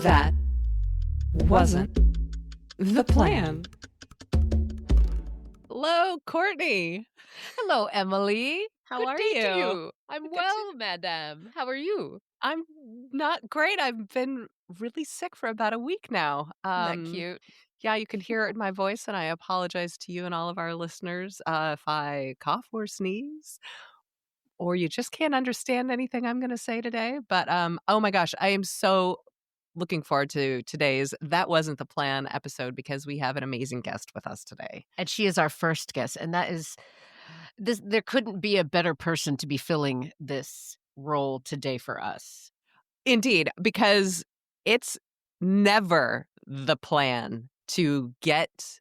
That wasn't the plan. Hello, Courtney. Hello, Emily. How Good are day to you? you? I'm well, madam. How are you? I'm not great. I've been really sick for about a week now. Isn't that cute? Yeah, you can hear it in my voice, and I apologize to you and all of our listeners if I cough or sneeze, or you just can't understand anything I'm going to say today. But oh my gosh, I am so looking forward to today's That Wasn't the Plan episode because we have an amazing guest with us today. And she is our first guest, and that is this. There couldn't be a better person to be filling this role today for us. Indeed, because it's never the plan to get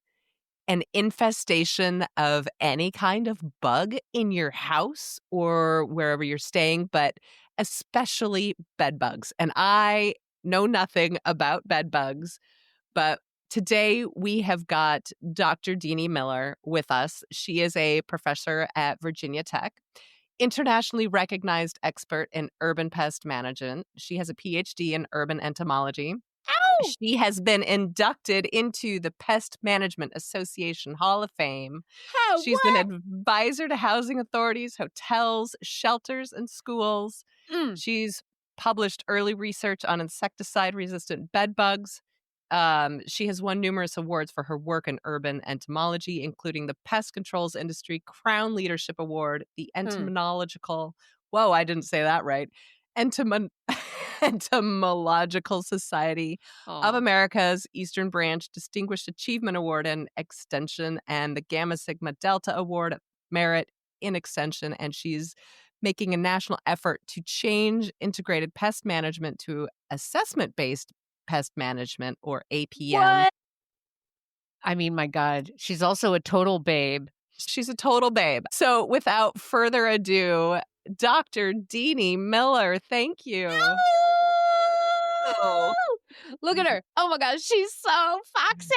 an infestation of any kind of bug in your house or wherever you're staying, but especially bed bugs. And I know nothing about bed bugs, but today we have got Dr. Dini Miller with us. She is a professor at Virginia Tech, internationally recognized expert in urban pest management. She has a PhD in urban entomology. Ow! She has been inducted into the Pest Management Association Hall of Fame. How? She's been advisor to housing authorities, hotels, shelters, and schools. She's published early research on insecticide-resistant bed bugs. She has won numerous awards for her work in urban entomology, including the Pest Controls Industry Crown Leadership Award, the Entomological, whoa, I didn't say that right, Entomological Society of America's Eastern Branch Distinguished Achievement Award in Extension, and the Gamma Sigma Delta Award of Merit in Extension. And she's making a national effort to change integrated pest management to assessment-based pest management, or APM. What? I mean, my God, she's also a total babe. She's a total babe. So without further ado, Dr. Dini Miller, thank you. Oh, look at her. Oh my gosh, she's so foxy.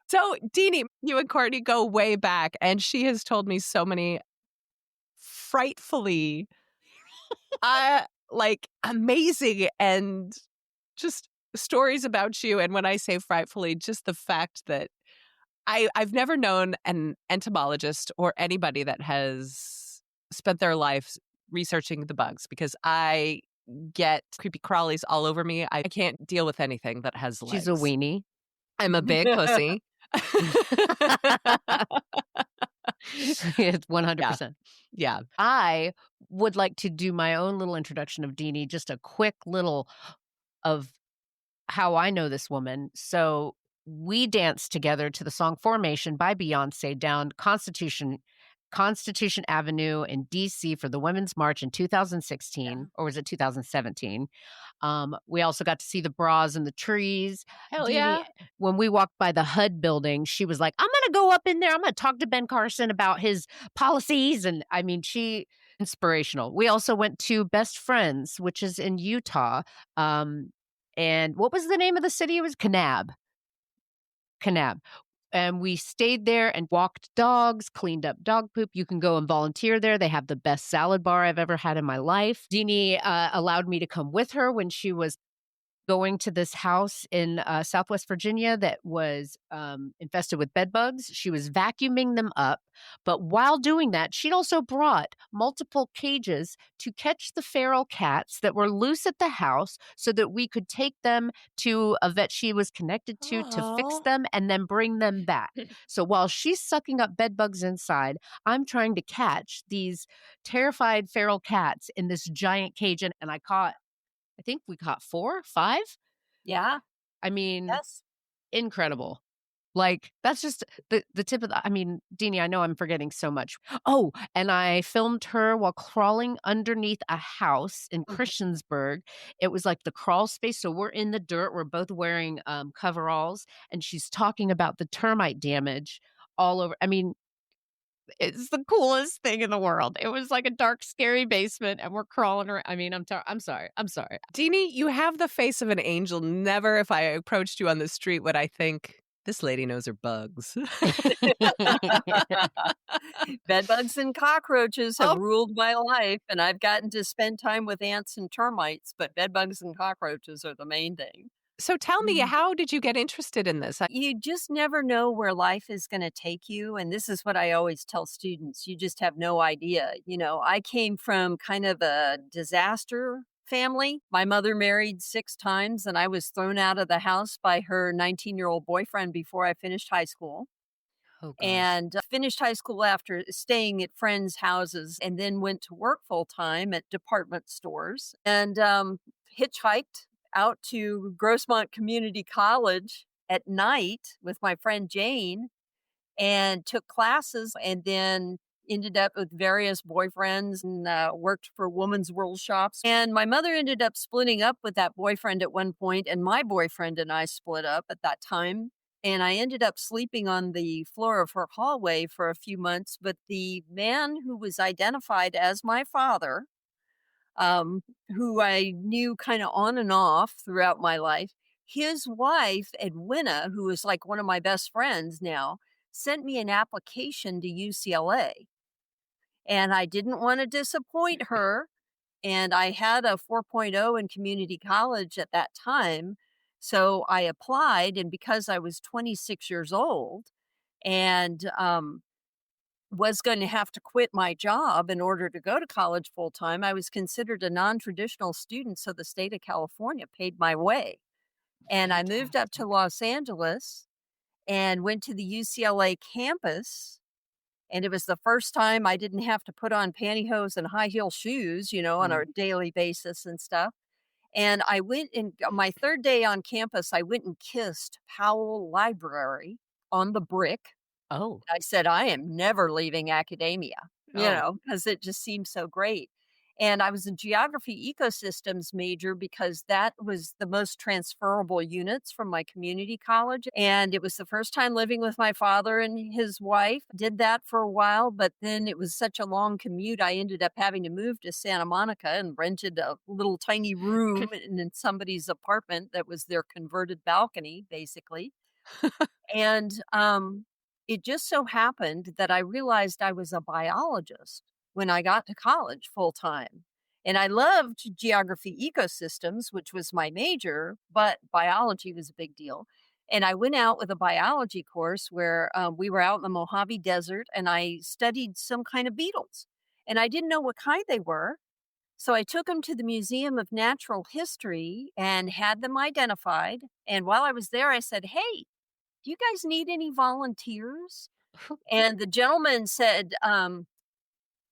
So, Dini, you and Courtney go way back, and she has told me so many frightfully amazing and just stories about you. And when I say frightfully, just the fact that I've never known an entomologist or anybody that has spent their life researching the bugs, because I get creepy crawlies all over me. I can't deal with anything that has legs. She's a weenie. I'm a big pussy. It's 100%. Yeah. I would like to do my own little introduction of Dini, just a quick little of how I know this woman. So we danced together to the song Formation by Beyonce down Constitution Avenue in DC for the Women's March in 2016, or was it 2017? We also got to see the bras in the trees. Hell Dini, yeah. when we walked by the HUD building, she was like, I'm going to go up in there. I'm going to talk to Ben Carson about his policies. And I mean, she inspirational. We also went to Best Friends, which is in Utah. And what was the name of the city? It was Kanab. And we stayed there and walked dogs, cleaned up dog poop. You can go and volunteer there. They have the best salad bar I've ever had in my life. Dini allowed me to come with her when she was going to this house in Southwest Virginia that was infested with bed bugs. She was vacuuming them up. But while doing that, she'd also brought multiple cages to catch the feral cats that were loose at the house so that we could take them to a vet she was connected to fix them and then bring them back. So while she's sucking up bed bugs inside, I'm trying to catch these terrified feral cats in this giant cage. And I think we caught 4, 5. Yeah. I mean, Yes. Incredible. Like, that's just the tip of the, I mean, Dini, I know I'm forgetting so much. Oh, and I filmed her while crawling underneath a house in Christiansburg. It was like the crawl space. So we're in the dirt. We're both wearing coveralls, and she's talking about the termite damage all over. I mean, it's the coolest thing in the world. It was like a dark, scary basement, and we're crawling around. I mean, I'm sorry. Dini, you have the face of an angel. Never, if I approached you on the street, would I think This lady knows her bugs. Bedbugs and cockroaches have Oh, ruled my life, and I've gotten to spend time with ants and termites, but bedbugs and cockroaches are the main thing. so tell me, Mhm. how did you get interested in this? You just never know where life is going to take you. And this is what I always tell students. You just have no idea. I came from kind of a disaster family. My mother married 6 times, and I was thrown out of the house by her 19-year-old boyfriend before I finished high school. Oh gosh. And finished high school after staying at friends' houses, and then went to work full time at department stores, and hitchhiked out to Grossmont Community College at night with my friend Jane and took classes, and then ended up with various boyfriends and worked for Woman's World shops. And my mother ended up splitting up with that boyfriend at one point, and my boyfriend and I split up at that time. And I ended up sleeping on the floor of her hallway for a few months. But the man who was identified as my father, um, who I knew kind of on and off throughout my life. His wife, Edwina, who is like one of my best friends now, sent me an application to UCLA. And I didn't want to disappoint her. And I had a 4.0 in community college at that time. So I applied. And because I was 26 years old and was going to have to quit my job in order to go to college full time, I was considered a non traditional student. So the state of California paid my way. And I moved up to Fantastic. Los Angeles and went to the UCLA campus. And it was the first time I didn't have to put on pantyhose and high heel shoes, on a Mm. daily basis and stuff. And I went and on my third day on campus, I went and kissed Powell Library on the brick. Oh. I said, "I am never leaving academia," Oh. because it just seemed so great. And I was a geography ecosystems major because that was the most transferable units from my community college. And it was the first time living with my father and his wife. Did that for a while, but then it was such a long commute. I ended up having to move to Santa Monica and rented a little tiny room in somebody's apartment that was their converted balcony, basically. And, it just so happened that I realized I was a biologist when I got to college full time. And I loved geography ecosystems, which was my major, but biology was a big deal. And I went out with a biology course where we were out in the Mojave Desert and I studied some kind of beetles. And I didn't know what kind they were. So I took them to the Museum of Natural History and had them identified. And while I was there, I said, "Hey, do you guys need any volunteers?" And the gentleman said,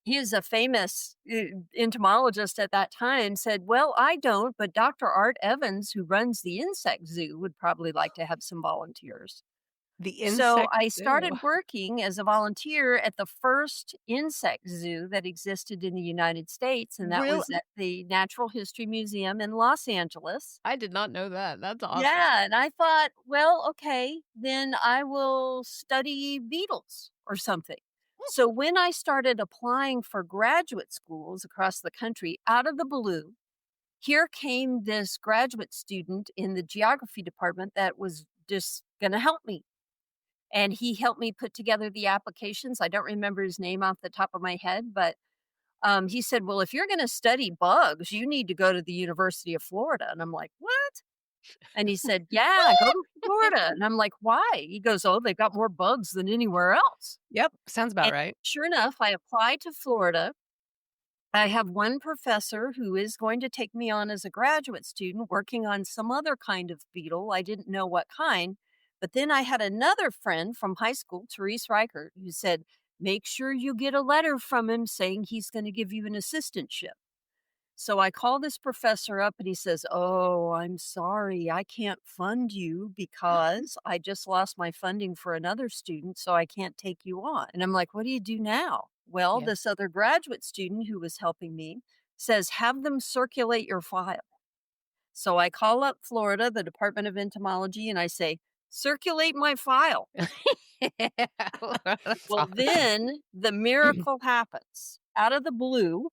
he is a famous entomologist at that time, said, "Well, I don't, but Dr. Art Evans, who runs the insect zoo, would probably like to have some volunteers." The So insect I zoo. started working as a volunteer at the first insect zoo that existed in the United States, and that Real was at the Natural History Museum in Los Angeles. I did not know that. That's awesome. Yeah, and I thought, well, okay, then I will study beetles or something. So when I started applying for graduate schools across the country, out of the blue, here came this graduate student in the geography department that was just going to help me. And he helped me put together the applications. I don't remember his name off the top of my head, but he said, "Well, if you're going to study bugs, you need to go to the University of Florida." And I'm like, "What?" And he said, "Yeah, go to Florida." And I'm like, "Why?" He goes, "Oh, they've got more bugs than anywhere else." Yep, sounds about And right. sure enough, I applied to Florida. I have one professor who is going to take me on as a graduate student working on some other kind of beetle. I didn't know what kind. But then I had another friend from high school, Therese Reichert, who said, "Make sure you get a letter from him saying he's going to give you an assistantship." So I call this professor up and he says, "Oh, I'm sorry. I can't fund you because I just lost my funding for another student, so I can't take you on." And I'm like, "What do you do now?" Well, Yeah. this other graduate student who was helping me says, "Have them circulate your file." So I call up Florida, the Department of Entomology, and I say, "Circulate my file." That's Well, awesome. then the miracle happens. Out of the blue,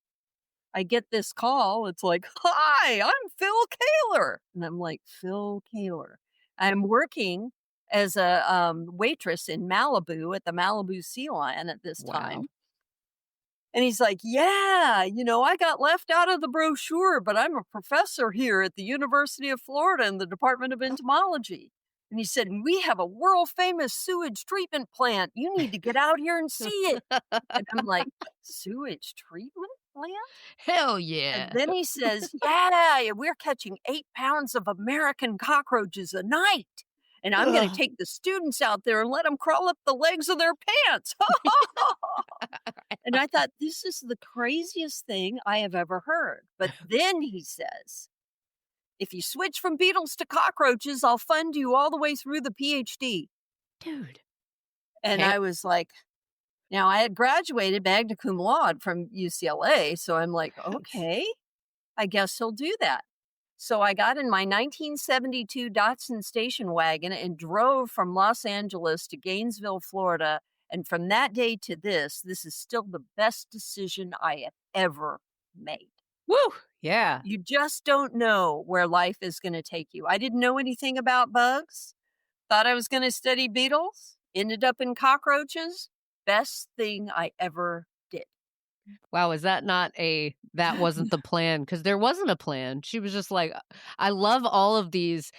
I get this call. It's like, "Hi, I'm Phil Kaler." And I'm like, "Phil Kaler." I'm working as a waitress in Malibu at the Malibu Sea Lion at this Wow. time. And he's like, "Yeah, I got left out of the brochure, but I'm a professor here at the University of Florida in the Department of Entomology." And he said, "We have a world famous sewage treatment plant. You need to get out here and see it." And I'm like, "Sewage treatment plant?" Hell And yeah. then he says, "Yeah, we're catching 8 pounds of American cockroaches a night. And I'm going to Ugh. take the students out there and let them crawl up the legs of their pants." And I thought, this is the craziest thing I have ever heard. But then he says, "If you switch from beetles to cockroaches, I'll fund you all the way through the PhD." Dude. And Okay. I was like, now I had graduated magna cum laude from UCLA. So I'm like, okay, I guess he'll do that. So I got in my 1972 Datsun station wagon and drove from Los Angeles to Gainesville, Florida. And from that day to this is still the best decision I have ever made. Woo! Yeah. You just don't know where life is going to take you. I didn't know anything about bugs. Thought I was going to study beetles. Ended up in cockroaches. Best thing I ever did. Wow, is that not that wasn't the plan? Because there wasn't a plan. She was just like, I love all of these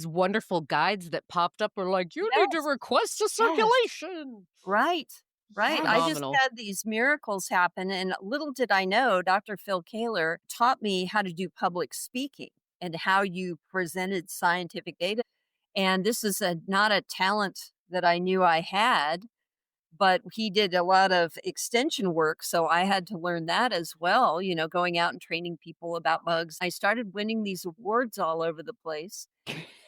wonderful guides that popped up were like, "You need to Yes. request a Yes. circulation." Right. Right. I Yes. just Phenomenal. had these miracles happen. And little did I know, Dr. Phil Kaler taught me how to do public speaking and how you presented scientific data. And this is not a talent that I knew I had, but he did a lot of extension work. So I had to learn that as well, going out and training people about bugs. I started winning these awards all over the place.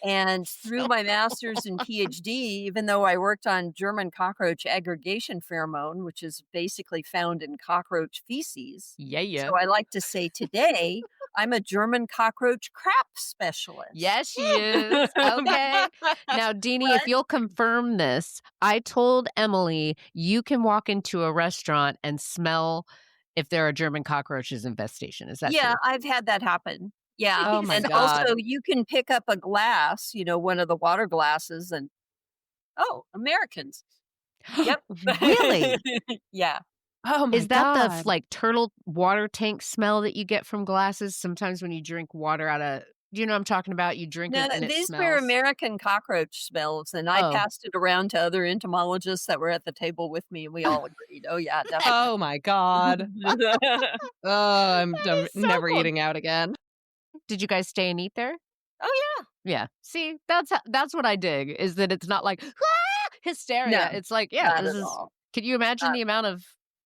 And through So my master's and PhD, even though I worked on German cockroach aggregation pheromone, which is basically found in cockroach feces. yeah. So I like to say today, I'm a German cockroach crap specialist. Yes, she is. Okay. Now, Deanie, if But you'll confirm this, I told Emily you can walk into a restaurant and smell if there are German cockroaches infestation. Is that yeah, true? I've had that happen. Yeah. Oh my And God. also you can pick up a glass, one of the water glasses and, oh, Americans. Yep. Really? Yeah. Oh my Is that the God. like turtle water tank smell that you get from glasses? Sometimes when you drink water out of, do you know what I'm talking about? You drink No, it and it these were smells. American cockroach smells, and I Oh, passed it around to other entomologists that were at the table with me, and we all agreed, "Oh, yeah, definitely." Oh my God. Oh, that I'm is so never cool. eating out again. Did you guys stay and eat there? Oh, yeah. Yeah. See, that's what I dig is that it's not like No, hysteria. It's like, yeah, not this at is. all. Can you imagine Not the amount of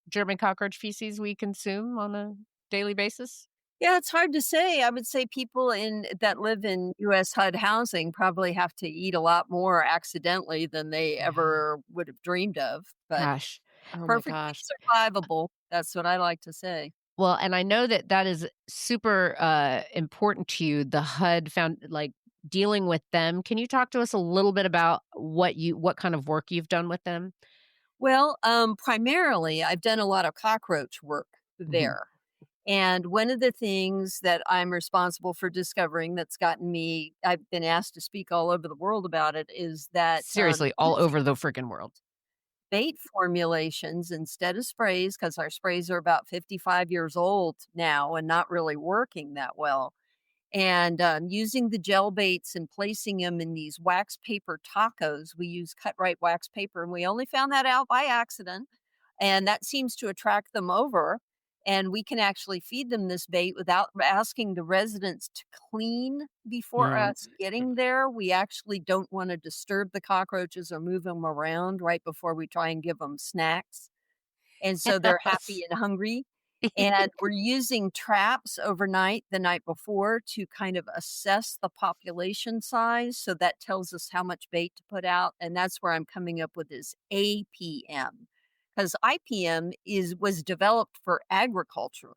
German cockroach feces we consume on a daily basis? Yeah, it's hard to say. I would say people that live in US HUD housing probably have to eat a lot more accidentally than they Yeah. ever would have dreamed of, but Gosh. Oh my perfectly gosh. survivable. That's what I like to say. Well, and I know that that is super important to you. The HUD found like dealing with them. Can you talk to us a little bit about what kind of work you've done with them? Well, primarily, I've done a lot of cockroach work Mhm. there. And one of the things that I'm responsible for discovering that's gotten me, I've been asked to speak all over the world about it, is that Seriously, all over the freaking world. bait formulations instead of sprays, because our sprays are about 55 years old now and not really working that well. And using the gel baits and placing them in these wax paper tacos, we use cut right wax paper, and we only found that out by accident. And that seems to attract them over. And we can actually feed them this bait without asking the residents to clean before Yeah. us getting there. We actually don't want to disturb the cockroaches or move them around right before we try and give them snacks. And so they're happy Yes. and hungry. And we're using traps overnight the night before to kind of assess the population size. So that tells us how much bait to put out. And that's where I'm coming up with this APM. Because IPM was developed for agriculture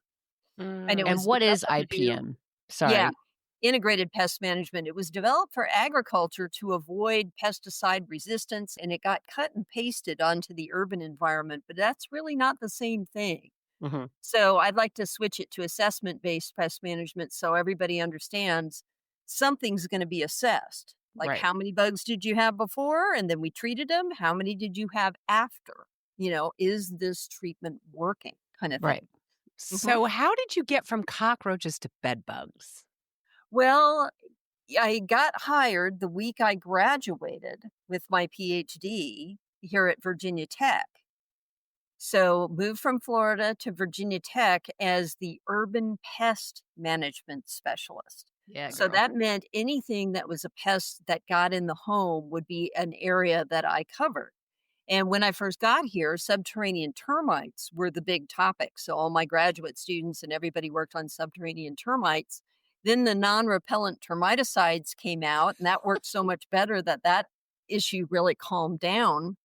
and it And was what is developed to do, IPM? yeah, Sorry. integrated pest management. It was developed for agriculture to avoid pesticide resistance and it got cut and pasted onto the urban environment, but that's really not the same thing. Mhm. So I'd like to switch it to assessment based pest management so everybody understands something's going to be assessed. Like, Right. how many bugs did you have before? And then we treated them. How many did you have after? Is this treatment working kind of Right. thing? Mhm. So, how did you get from cockroaches to bed bugs? Well, I got hired the week I graduated with my PhD here at Virginia Tech. So, moved from Florida to Virginia Tech as the urban pest management specialist. Yeah, So, girl. that meant anything that was a pest that got in the home would be an area that I covered. And when I first got here, subterranean termites were the big topic. So, all my graduate students and everybody worked on subterranean termites. Then the non repellent termiticides came out, and that worked so much better that issue really calmed down.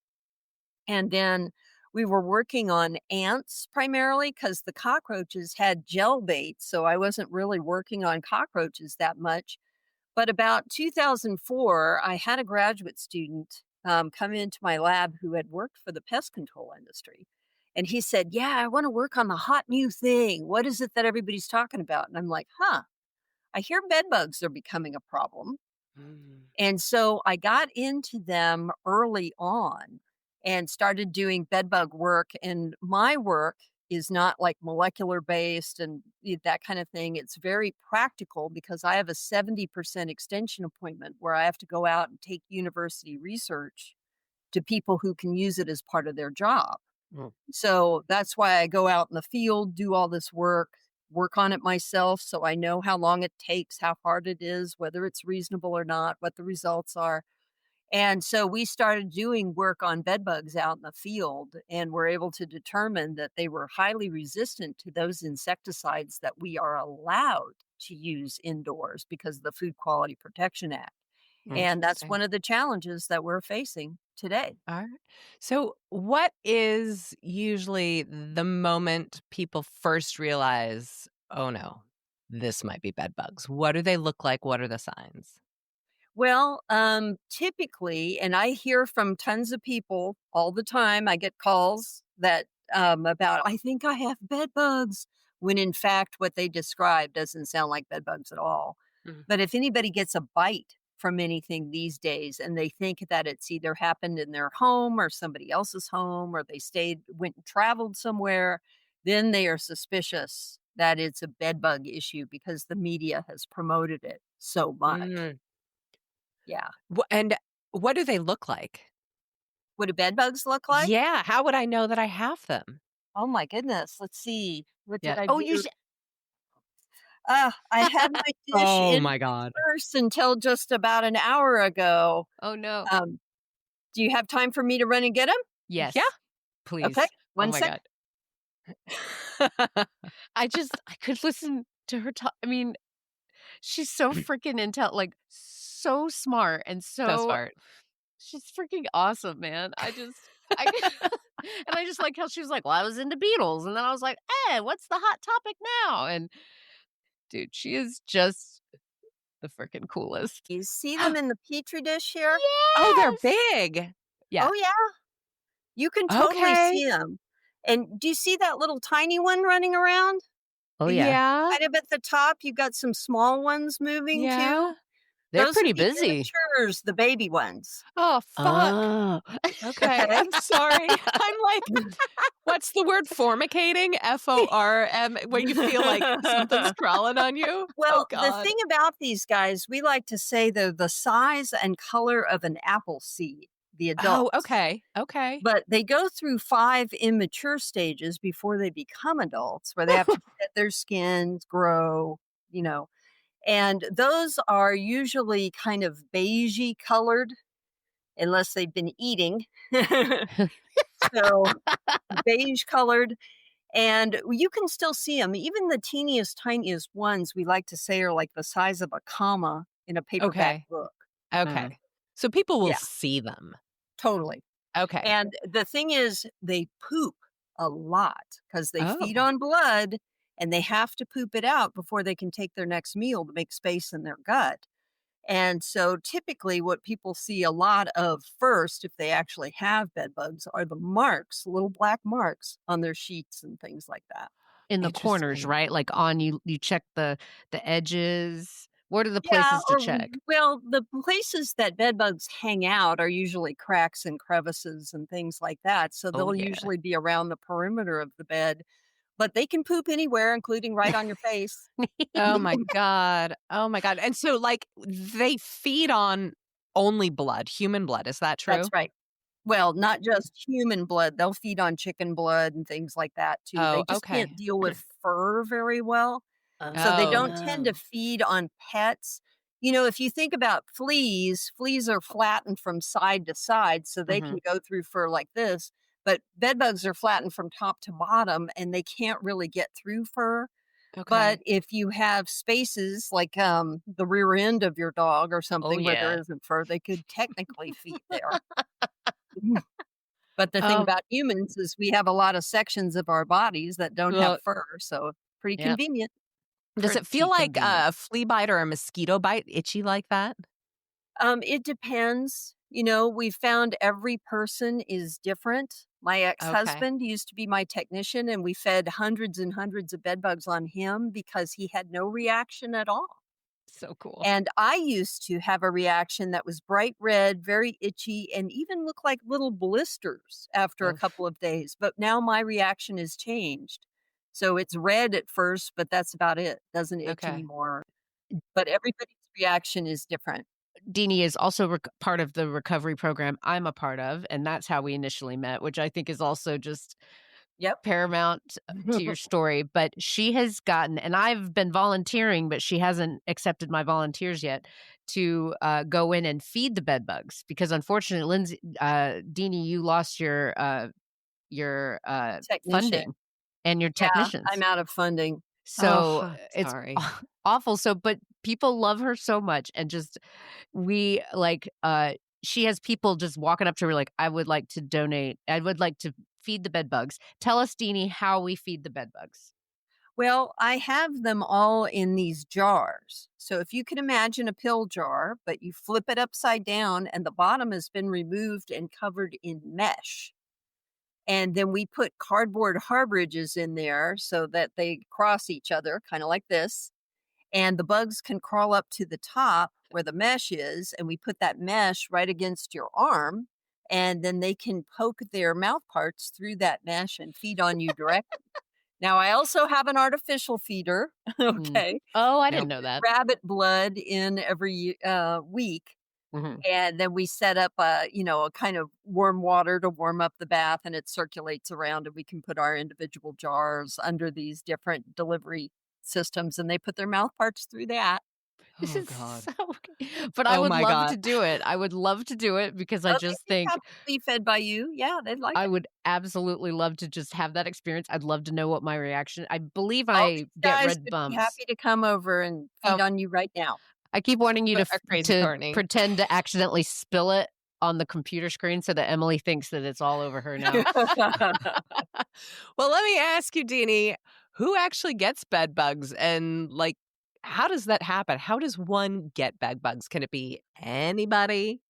And then we were working on ants primarily because the cockroaches had gel bait. So I wasn't really working on cockroaches that much. But about 2004, I had a graduate student come into my lab who had worked for the pest control industry. And he said, "Yeah, I want to work on the hot new thing. What is it that everybody's talking about?" And I'm like, I hear bed bugs are becoming a problem. Mm. And so I got into them early on and started doing bed bug work. And my work is not like molecular based and that kind of thing. It's very practical because I have a 70% extension appointment where I have to go out and take university research to people who can use it as part of their job. Mm. So that's why I go out in the field, do all this work on it myself so I know how long it takes, how hard it is, whether it's reasonable or not, what the results are. And so we started doing work on bed bugs out in the field and were able to determine that they were highly resistant to those insecticides that we are allowed to use indoors because of the Food Quality Protection Act. And that's Interesting. one of the challenges that we're facing today. All right. So, what is usually the moment people first realize, oh no, this might be bed bugs? What do they look like? What are the signs? Well, typically, and I hear from tons of people all the time. I get calls that about, I think I have bed bugs, when in fact, what they describe doesn't sound like bed bugs at all. Mhm. But if anybody gets a bite from anything these days and they think that it's either happened in their home or somebody else's home, or they went and traveled somewhere, then they are suspicious that it's a bed bug issue because the media has promoted it so much. Mm. Yeah. And what do they look like? What do bed bugs look like? Yeah. How would I know that I have them? Oh my goodness. Let's see. What Yeah. did I Oh, do? I had my dish Oh in my God. first until just about an hour ago. oh no. Um, do you have time for me to run and get them? Yes. Yeah. Okay, Please. Oh one my sec. god. I could listen to her talk. I mean, she's so freaking like so smart and So so smart. she's freaking awesome, man. I and I just like how she was like, "Well, I was into Beatles." And then I was like, "Hey, what's the hot topic now?" And dude, she is just the freaking coolest. You see them in the petri dish here? Oh, they're Yes! big. Yeah. Oh, yeah. You can totally Okay. see them. And do you see that little tiny one running around? Oh, yeah. Yeah. Kind of at the top, you've got some small ones moving too. Yeah. They're Those are pretty the busy. immatures, the baby ones. Oh, fuck. Oh. Okay. Okay. I'm sorry. I'm like, what's the word? Formicating? FORM, when you feel like something's crawling on you? Oh, Well, the God. thing about these guys, we like to say they're the size and color of an apple seed, the Oh, adults. okay. Okay. But they go through 5 immature stages before they become adults, where they have to shed their skins, grow, you know. And those are usually kind of beigey colored unless they've been eating. So beige colored. And you can still see them. Even the teeniest, tiniest ones we like to say are like the size of a comma in a paperback Okay. book. Okay. So people will Yeah, see them. totally. Okay. And the thing is, they poop a lot because they feed Oh, on blood and they have to poop it out before they can take their next meal to make space in their gut. And so typically what people see a lot of first, if they actually have bed bugs, are the marks, little black marks on their sheets and things like that. In the corners, interesting. right? Like on you check the edges What are the Yeah, places to check? well, the places that bed bugs hang out are usually cracks and crevices and things like that, so Oh, they'll yeah. usually be around the perimeter of the bed, but they can poop anywhere, including right on your face. Oh my god. Oh my god. And so, like, they feed on only blood, human blood, is that That's true? right. Well, not just human blood, they'll feed on chicken blood and things like that too. They Oh, just can't okay. deal with fur very well, so they Oh. don't tend to Oh. feed on pets. You know, if you think about fleas, fleas are flattened from side to side, so they can Mhm. go through fur like this, but bed bugs are flattened from top to bottom, and they can't really get through fur. But Okay. if you have spaces like, the rear end of your dog or Oh, something where there yeah. isn't fur, they could technically feed there. But the thing Um, about humans is we have a lot of sections of our bodies that don't have well, fur, so pretty yep, convenient. Does it feel pretty like convenient. a flea bite or a mosquito bite itchy like that? It depends. You know, we found every person is different. My Okay. ex-husband used to be my technician, and we fed hundreds and hundreds of bed bugs on him because he had no reaction at all. So cool. And I used to have a reaction that was bright red, very itchy, and even looked like little blisters after a Oof. couple of days. But now my reaction has changed. So it's red at first, but that's about it. Doesn't itch Okay. anymore. But everybody's reaction is different. Dini is also part of the recovery program I'm a part of, and that's how we initially met, which I think is also just Yep. paramount to your story. But she has gotten, and I've been volunteering, but she hasn't accepted my volunteers yet to go in and feed the bed bugs because unfortunately, Dini, you lost your Technician. funding and your Yeah, I'm technicians. out of funding. So Oh, it's sorry. awful. So, but people love her so much, and just we like. She has people just walking up to her like, "I would like to donate. I would like to feed the bed bugs." Tell us, Deanie, how we feed the bed bugs. Well, I have them all in these jars. So if you can imagine a pill jar, but you flip it upside down and the bottom has been removed and covered in mesh. And then we put cardboard harbourages in there so that they cross each other, kind of like this. And the bugs can crawl up to the top where the mesh is. And we put that mesh right against your arm. And then they can poke their mouth parts through that mesh and feed on you directly. Now, I also have an artificial feeder. Mm. Okay. Oh, I We didn't put know that. rabbit blood in every week, Mhm. and then we set up a kind of warm water to warm up the bath, and it circulates around, and we can put our individual jars under these different delivery systems, and they put their mouth parts through that. This Oh is god. so but I Oh would my love god. to do it. I would love to do it because I Oh, just they'd be think happy to be fed by you. Yeah, they'd like I it. would absolutely love to just have that experience. I'd love to know what my reaction I believe All I these get guys red would be bumps. happy to come over and Oh, feed on you right now. I keep wanting you to A crazy to Courtney. pretend to accidentally spill it on the computer screen so that Emily thinks that it's all over her now. Well, let me ask you, Deanie, who actually gets bed bugs and, like, how does that happen? How does one get bed bugs? Can it be anybody?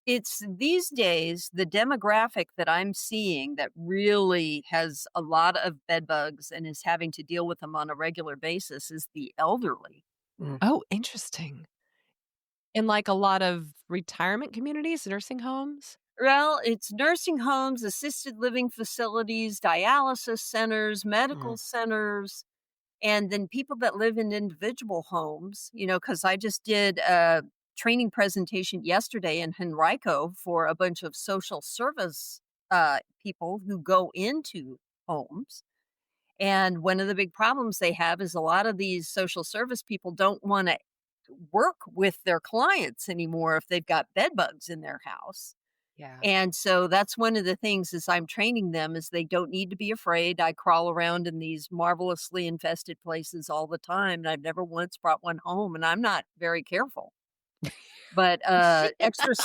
It's these days, the demographic that I'm seeing that really has a lot of bed bugs and is having to deal with them on a regular basis is the elderly. Mm. Oh, interesting. In, like, a lot of retirement communities, nursing homes? Well, it's nursing homes, assisted living facilities, dialysis centers, medical Mm. centers, and then people that live in individual homes, because I just did a training presentation yesterday in Henrico for a bunch of social service people who go into homes. And one of the big problems they have is a lot of these social service people don't want to work with their clients anymore if they've got bed bugs in their house. Yeah. And so that's one of the things as I'm training them is they don't need to be afraid. I crawl around in these marvelously infested places all the time, and I've never once brought one home, and I'm not very careful. But extra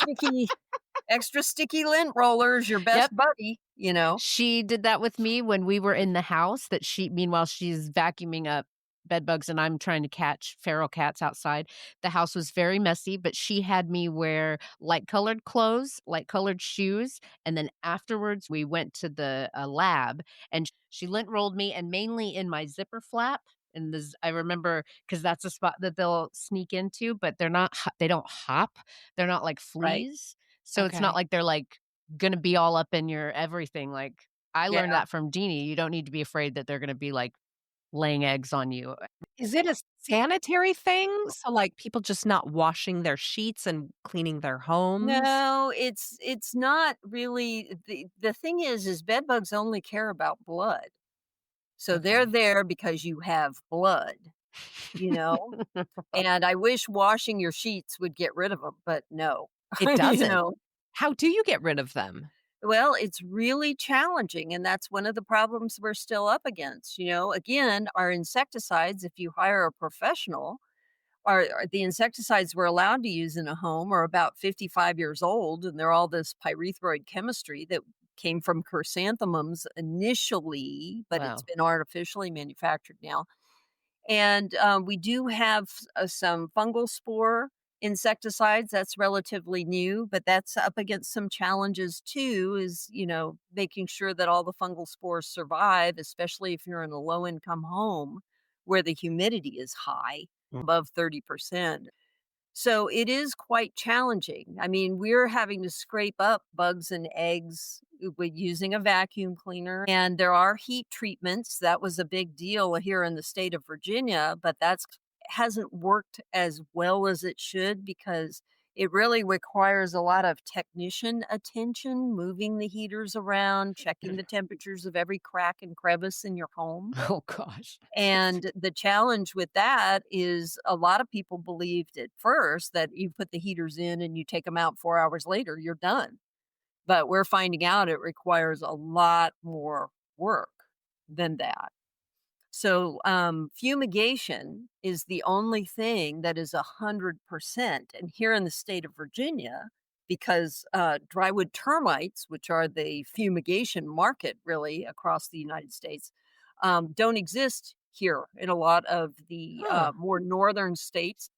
sticky lint roller is your best Yep. buddy. She did that with me when we were in the house that meanwhile, she's vacuuming up bed bugs and I'm trying to catch feral cats outside. The house was very messy, but she had me wear light colored clothes, light colored shoes. And then afterwards, we went to the lab and she lint rolled me and mainly in my zipper flap. And I remember because that's a spot that they'll sneak into, but they're not. They don't hop. They're not like Right. fleas, so it's not Okay. like they're like gonna be all up in your everything. Like I learned Yeah. that from Deanie. You don't need to be afraid that they're gonna be like laying eggs on you. Is it a sanitary thing? So, like, people just not washing their sheets and cleaning their homes? No, it's not really the thing is bed bugs only care about blood. So they're Okay. there because you have blood, you know? And I wish washing your sheets would get rid of them, but no. It You doesn't. know? How do you get rid of them? Well, it's really challenging, and that's one of the problems we're still up against, you know? Again, our insecticides, if you hire a professional, are the insecticides we're allowed to use in a home are about 55 years old, and they're all this pyrethroid chemistry that came from chrysanthemums initially, but it's Wow. been artificially manufactured now. And we do have some fungal spore insecticides. That's relatively new, but that's up against some challenges too. Is making sure that all the fungal spores survive, especially if you're in a low income home where the humidity is high, above 30%. So it is quite challenging. I mean, we're having to scrape up bugs and eggs with using a vacuum cleaner. And there are heat treatments. That was a big deal here in the state of Virginia, but that's hasn't worked as well as it should because it really requires a lot of technician attention, moving the heaters around, checking the temperatures of every crack and crevice in your home. Oh gosh. And the challenge with that is a lot of people believed at first that you put the heaters in and you take them out 4 hours later, you're done. But we're finding out it requires a lot more work than that. So, fumigation is the only thing that is 100%. And here in the state of Virginia, because drywood termites, which are the fumigation market really across the United States, don't exist here in a lot of the Huh. more northern states.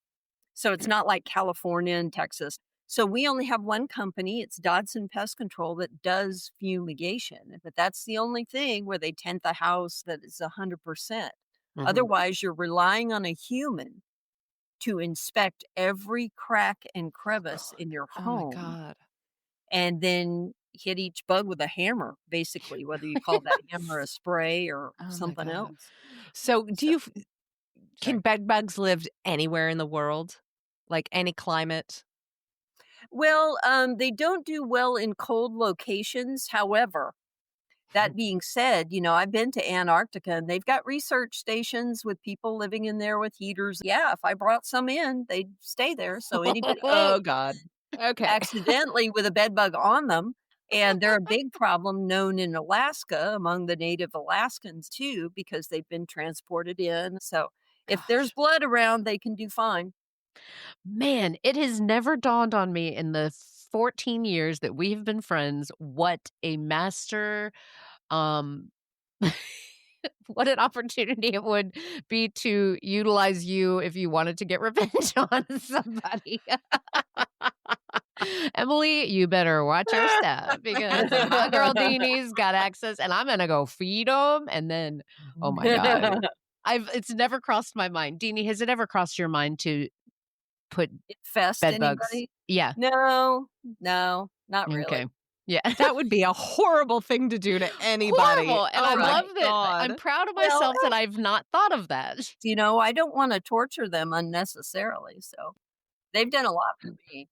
So it's not like California and Texas. So we only have one company, it's Dodson Pest Control, that does fumigation, but that's the only thing where they tent the house that is 100%. Mhm. Otherwise, you're relying on a human to inspect every crack and crevice in your Oh my home god. and then hit each bug with a hammer, basically, whether you call that hammer a spray or Oh my something god. else. So, do So, you can sorry. bed bugs live anywhere in the world? Like, any climate? Well, they don't do well in cold locations. However, that being said, I've been to Antarctica and they've got research stations with people living in there with heaters. Yeah, if I brought some in, they'd stay there. So anybody Oh god. Okay. accidentally with a bed bug on them, and they're a big problem known in Alaska among the native Alaskans too, because they've been transported in. So if there's Gosh. blood around, they can do fine. Man, it has never dawned on me in the 14 years that we have been friends what a master, um, what an opportunity it would be to utilize you if you wanted to get revenge on somebody. Emily, you better watch your step because my girl Deanie's got access and I'm gonna go feed them. And then, oh my God. It's never crossed my mind. Deanie, has it ever crossed your mind to put Infest bed bugs? anybody? Yeah. No, no, not really. Okay. Yeah. That would be a horrible thing to do to anybody. Horrible. And Oh I my love that. I'm god. proud of Well, myself that I've not thought of that. I don't wanna torture them unnecessarily, so they've done a lot for me.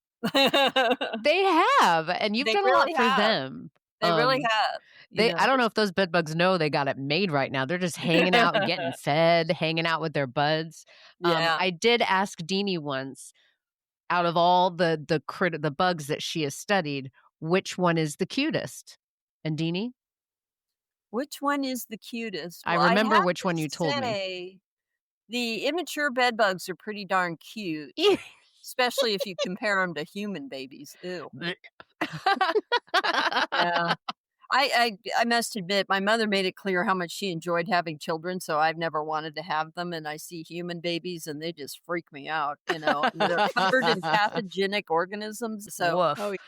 They have, and you've They done a lot really for have. them. They really have, I don't know if those bed bugs know they got it made right now. They're just hanging out, getting fed, hanging out with their buds. Yeah. I did ask Deanie once, out of all the bugs that she has studied, which one is the cutest? And Deanie, Which one is the cutest? I Well, I'd remember have which to one you told me. say the immature bed bugs are pretty darn cute, especially if you compare them to human babies. Ew. Yeah. I must admit, my mother made it clear how much she enjoyed having children, so I've never wanted to have them, and I see human babies, and they just freak me out, and they're covered in pathogenic organisms, so, Oh, Woof.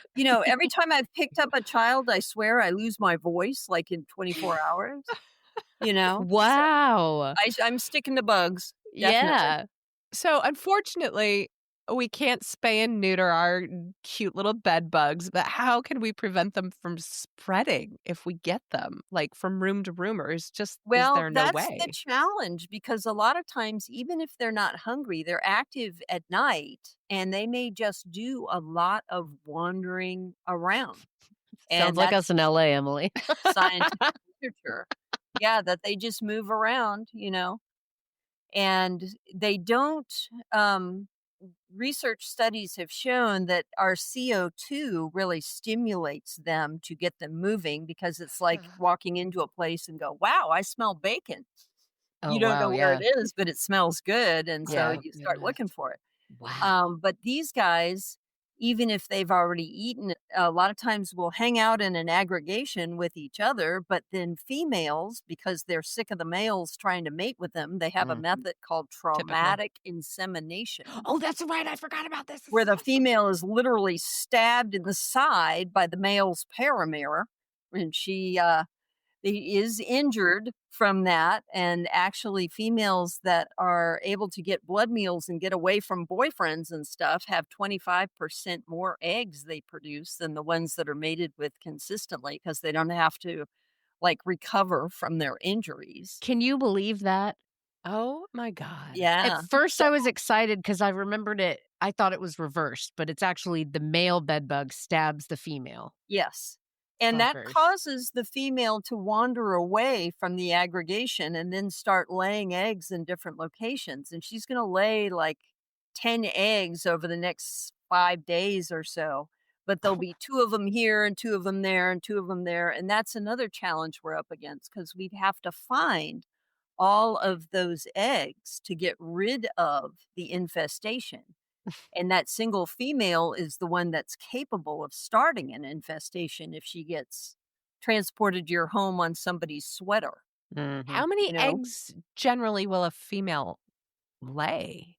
every time I've picked up a child, I swear I lose my voice, like, in 24 hours. you know? So Wow. I'm sticking to bugs, definitely. Yeah. So, unfortunately, we can't spay and neuter our cute little bed bugs, but how can we prevent them from spreading if we get them, like, from room to room, or is Well, there no that's the way? challenge because a lot of times, even if they're not hungry, they're active at night and they may just do a lot of wandering around. Sounds And like us that's in LA, Emily. scientific literature. Yeah, that they just move around, and they don't. Research studies have shown that our CO2 really stimulates them to get them moving because it's like walking into a place and go, wow, I smell bacon. Oh, You don't wow, know where yeah. it is, but it smells good. And so Yeah. Oh, you start goodness. looking for it. Wow. But these guys, even if they've already eaten, a lot of times will hang out in an aggregation with each other. But then females, because they're sick of the males trying to mate with them, they have a Mm. method called Typical. traumatic insemination, Oh, that's right, I forgot about this. This where is the awesome. female is literally stabbed in the side by the male's paramour, and she is injured from that. And actually, females that are able to get blood meals and get away from boyfriends and stuff have 25% more eggs they produce than the ones that are mated with consistently because they don't have to like recover from their injuries. Can you believe that? Oh my god. At Yeah. first, So, I was excited because I remembered it. I thought it was reversed, but it's actually the male bed bug stabs the female. yes. And that Fuckers. causes the female to wander away from the aggregation and then start laying eggs in different locations. And she's going to lay like 10 eggs over the next 5 days or so. But there'll be two of them here and two of them there and two of them there. And that's another challenge we're up against because we'd have to find all of those eggs to get rid of the infestation. And that single female is the one that's capable of starting an infestation if she gets transported to your home on somebody's sweater, Mhm. How many you know? eggs generally will a female lay?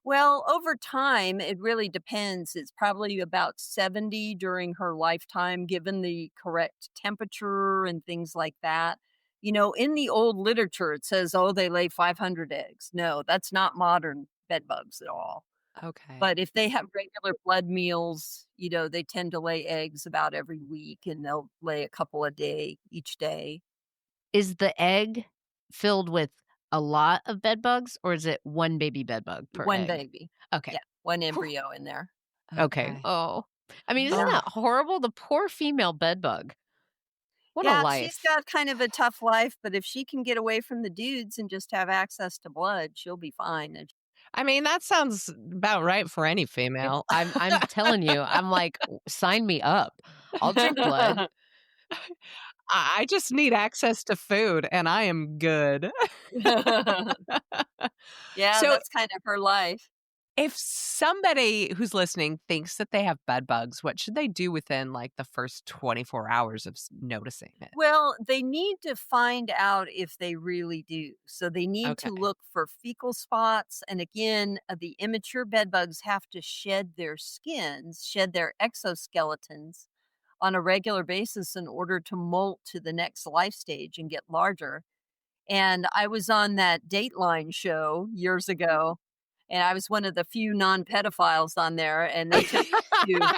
Well, over time, it really depends. It's probably about 70 during her lifetime, given the correct temperature and things like that. In the old literature, it says, oh, they lay 500 eggs. No, that's not modern bed bugs at all. Okay. But if they have regular blood meals, they tend to lay eggs about every week and they'll lay a couple a day each day. Is the egg filled with a lot of bed bugs, or is it one baby bed bug per One egg? baby. Okay. Yeah, one Whew. embryo in there. Okay. Okay. Oh. I mean, isn't Yeah. Oh, that horrible? The poor female bed bug. What a Yeah, she's life. got kind of a tough life, but if she can get away from the dudes and just have access to blood, she'll be fine. And I mean, that sounds about right for any female. I'm telling you, I'm like, sign me up. I'll drink blood. I just need access to food and I am good. Yeah, So, that's kind of her life. if somebody who's listening thinks that they have bed bugs, what should they do within like the first 24 hours of noticing it? Well, they need to find out if they really do. So they need to Okay. look for fecal spots. And again, the immature bed bugs have to shed their skins, shed their exoskeletons on a regular basis in order to molt to the next life stage and get larger. And I was on that Dateline show years ago, and I was one of the few non pedophiles on there. And they took me to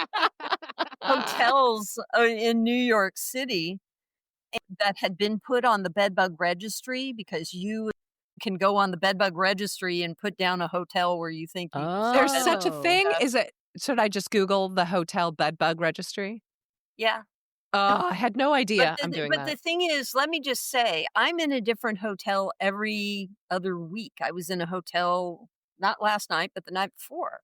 hotels in New York City that had been put on the bedbug registry because you can go on the bedbug registry and put down a hotel where you think you can see There's bed such a Oh. thing. stuff. Is it? Should I just Google the hotel bed bug registry? Yeah. Oh, I had no But idea I'm the, doing but the that. thing is, let me just say, I'm in a different hotel every other week. I was in a hotel not last night, but the night before.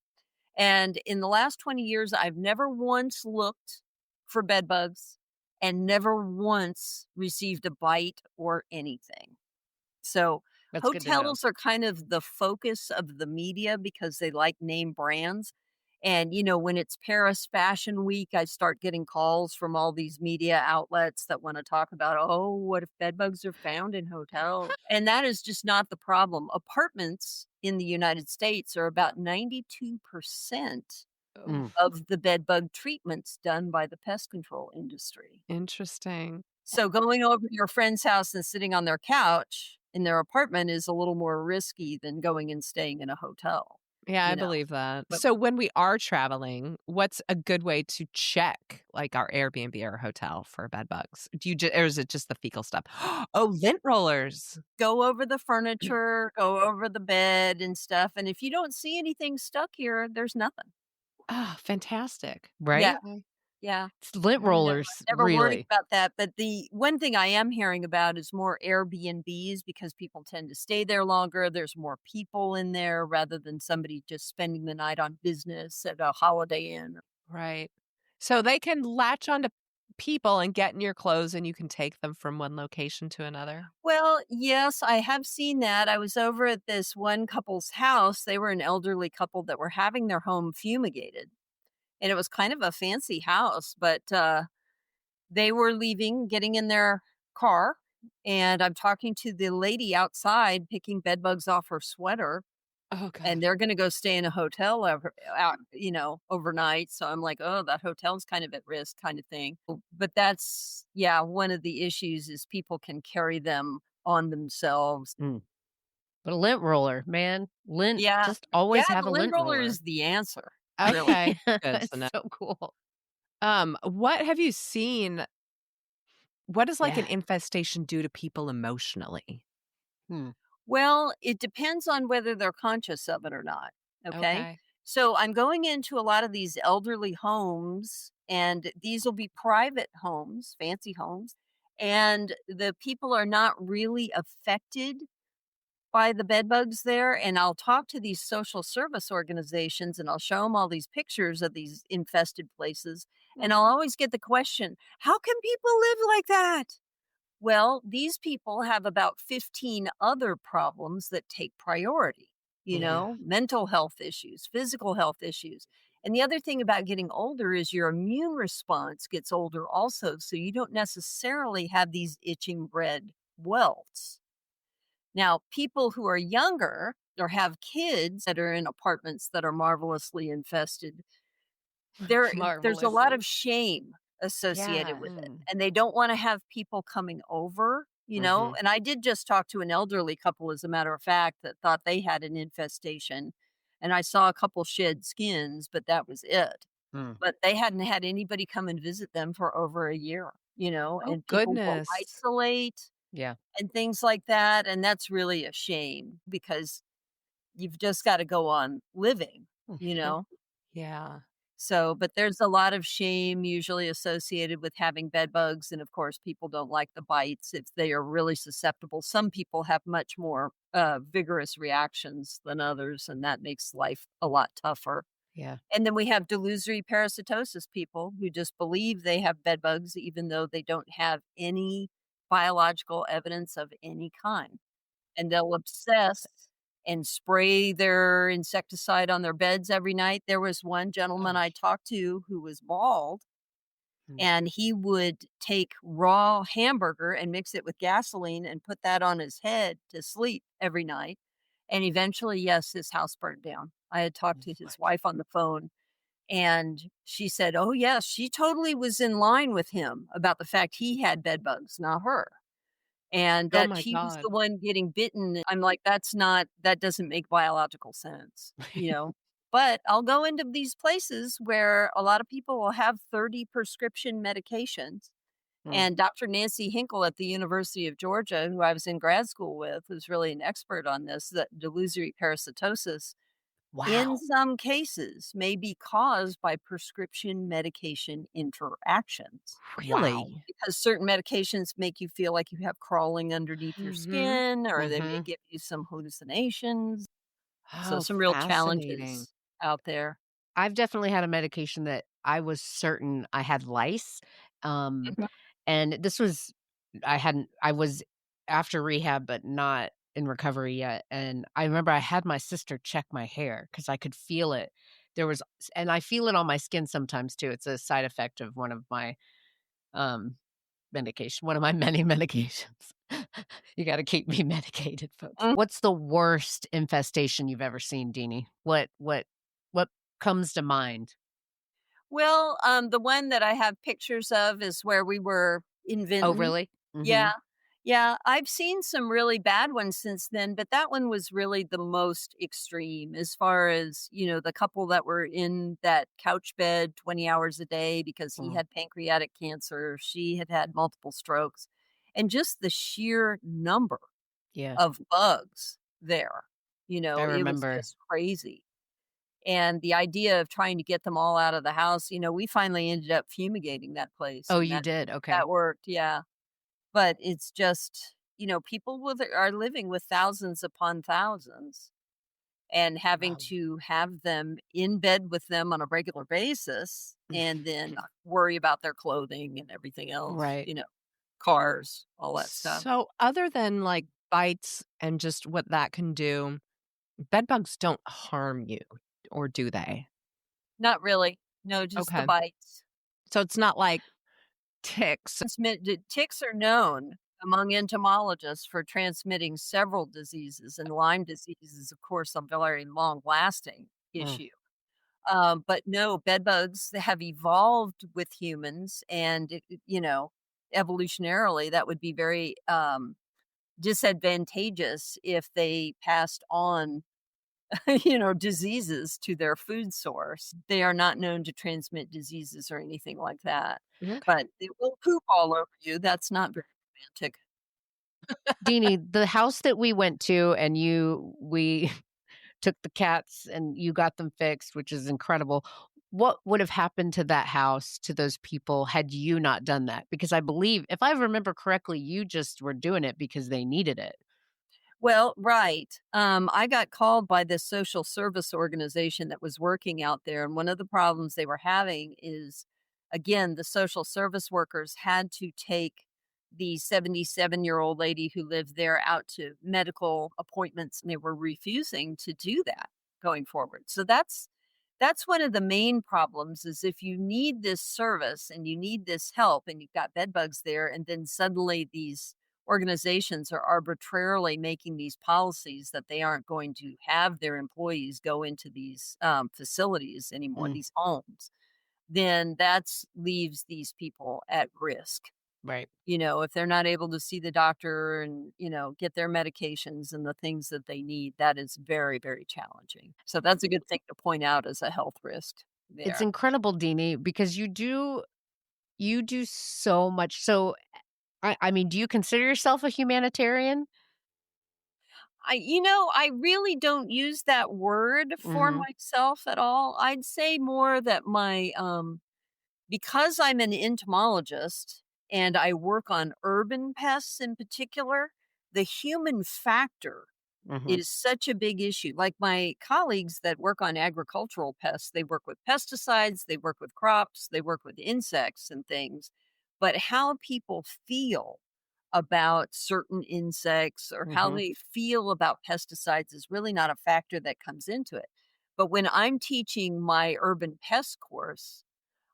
And in the last 20 years, I've never once looked for bed bugs and never once received a bite or anything. So That's good to know. hotels are kind of the focus of the media because they like name brands. And, when it's Paris Fashion Week, I start getting calls from all these media outlets that want to talk about, oh, what if bed bugs are found in hotels? And that is just not the problem. Apartments in the United States are about 92% Mm. of the bed bug treatments done by the pest control industry. Interesting. So going over to your friend's house and sitting on their couch in their apartment is a little more risky than going and staying in a hotel, Yeah, I you know? believe that. But So when we are traveling, what's a good way to check, like, our Airbnb or hotel for bed bugs? Do you or is it just the fecal stuff? Oh, lint rollers. go over the furniture, go over the bed and stuff, and if you don't see anything stuck here, there's nothing. Oh, fantastic. Yeah, Right? yeah. It's lint No, rollers, I've never worried really. about that, but the one thing I am hearing about is more Airbnbs because people tend to stay there longer, there's more people in there rather than somebody just spending the night on business at a Holiday Inn. Right. So they can latch onto people and get in your clothes, and you can take them from one location to another? Well, yes, I have seen that. I was over at this one couple's house. They were an elderly couple that were having their home fumigated, and it was kind of a fancy house, but, they were leaving, getting in their car, and I'm talking to the lady outside picking bed bugs off her sweater, Oh and god. they're gonna go stay in a hotel overnight, so I'm like, "Oh, that hotel's kind of at risk," kind of thing. But that's yeah, one of the issues is people can carry them on themselves. Mm. But a lint roller, man, lint, Yeah. just Yeah, always have the a lint lint roller roller. is the answer, really. Okay, good to It's know. so cool. What have you seen what does, like, an Yeah. infestation do to people emotionally? Hmm. Well, it depends on whether they're conscious of it or not, okay? Okay. So, I'm going into a lot of these elderly homes, and these will be private homes, fancy homes, and the people are not really affected by the bed bugs there, and I'll talk to these social service organizations, and I'll show them all these pictures of these infested places, and I'll Mhm. always get the question, "How can people live like that?" Well, these people have about 15 other problems that take priority, Yeah. mental health issues, physical health issues. And the other thing about getting older is your immune response gets older also. So you don't necessarily have these itching red welts. Now, people who are younger or have kids that are in apartments that are marvelously infested, there's a lot of Marvelously. shame associated Yeah. with it, Mm. and they don't wanna have people coming over, Mhm. and I did just talk to an elderly couple, as a matter of fact, that thought they had an infestation, and I saw a couple shed skins, but that was it. Mm. But they hadn't had anybody come and visit them for over a year, Oh, and people will goodness. isolate Yeah. and things like that, and that's really a shame because you've just gotta go on living, you Mhm. know? Yeah. So, but there's a lot of shame usually associated with having bed bugs, and of course, people don't like the bites if they are really susceptible. Some people have much more vigorous reactions than others, and that makes life a lot tougher. Yeah. And then we have delusory parasitosis people who just believe they have bed bugs, even though they don't have any biological evidence of any kind, and they'll obsess and spray their insecticide on their beds every night. There was one gentleman Oh. I talked to who was bald, Mm. and he would take raw hamburger and mix it with gasoline and put that on his head to sleep every night. And eventually, yes, his house burned down. I had talked to his What? wife on the phone, and she said, "Oh, yes, she totally was in line with him about the fact he had bed bugs, not her." And Oh that my he was the god. one getting bitten. I'm like, that doesn't make biological sense, But I'll go into these places where a lot of people will have 30 prescription medications. Mm. And Dr. Nancy Hinkle at the University of Georgia, who I was in grad school with, who's really an expert on this, that delusory parasitosis in Wow. some cases may be caused by prescription medication interactions Wow. Really? because certain medications make you feel like you have crawling underneath your Mhm. skin or they may Mhm. give you some hallucinations. So Oh, some real fascinating. challenges out there. I've definitely had a medication that I was certain I had lice, um, Mhm. and this was I was after rehab, but not in recovery yet, and I remember I had my sister check my hair because I could feel it. There was and I feel it on my skin sometimes too. It's a side effect of one of my, um, one of my many medications. You gotta keep me medicated, folks. Mm. What's the worst infestation you've ever seen, Deanie? What comes to mind? Well, the one that I have pictures of is where we were in Oh, Vinton. really? Yeah. Mhm. Yeah, I've seen some really bad ones since then, but that one was really the most extreme as far as, the couple that were in that couch bed 20 hours a day because he Mm. had pancreatic cancer, she had had multiple strokes, and just the sheer number Yeah, of bugs there, I it was remember. just crazy. And the idea of trying to get them all out of the house, we finally ended up fumigating that place, Oh, and you that did? Okay. that worked, yeah. But it's just, people are living with thousands upon thousands and having Wow. to have them in bed with them on a regular basis and then worry about their clothing and everything else, Right. cars, all that stuff. So, other than like bites and just what that can do, bed bugs don't harm you, or do they? Not really. No, just the Okay. bites. So, it's not like ticks. Ticks are known among entomologists for transmitting several diseases, and Lyme disease is, of course, a very long lasting Mm. issue. But no, bed bugs have evolved with humans, and evolutionarily, that would be very disadvantageous if they passed on, diseases to their food source. They are not known to transmit diseases or anything like that. Okay. But they will poop all over you. That's not very romantic. Deanie, the house that we went to and we took the cats and you got them fixed, which is incredible. What would have happened to that house, to those people, had you not done that? Because I believe, if I remember correctly, you just were doing it because they needed it. Well, right. I got called by this social service organization that was working out there. And one of the problems they were having is, again, the social service workers had to take the 77-year-old lady who lived there out to medical appointments, and they were refusing to do that going forward. So that's one of the main problems is if you need this service and you need this help and you've got bed bugs there, and then suddenly these organizations are arbitrarily making these policies that they aren't going to have their employees go into these facilities anymore, Mm, these homes, then that's leaves these people at risk. right. If they're not able to see the doctor and, get their medications and the things that they need, that is very, very challenging. So that's a good thing to point out as a health risk It's there. incredible, Deanie, because you do so much. So I mean, do you consider yourself a humanitarian? I really don't use that word for Mhm. myself at all. I'd say more that because I'm an entomologist and I work on urban pests in particular, the human factor Mhm. is such a big issue. Like my colleagues that work on agricultural pests, they work with pesticides, they work with crops, they work with insects and things. But how people feel about certain insects or how Mhm. they feel about pesticides is really not a factor that comes into it. But when I'm teaching my urban pest course,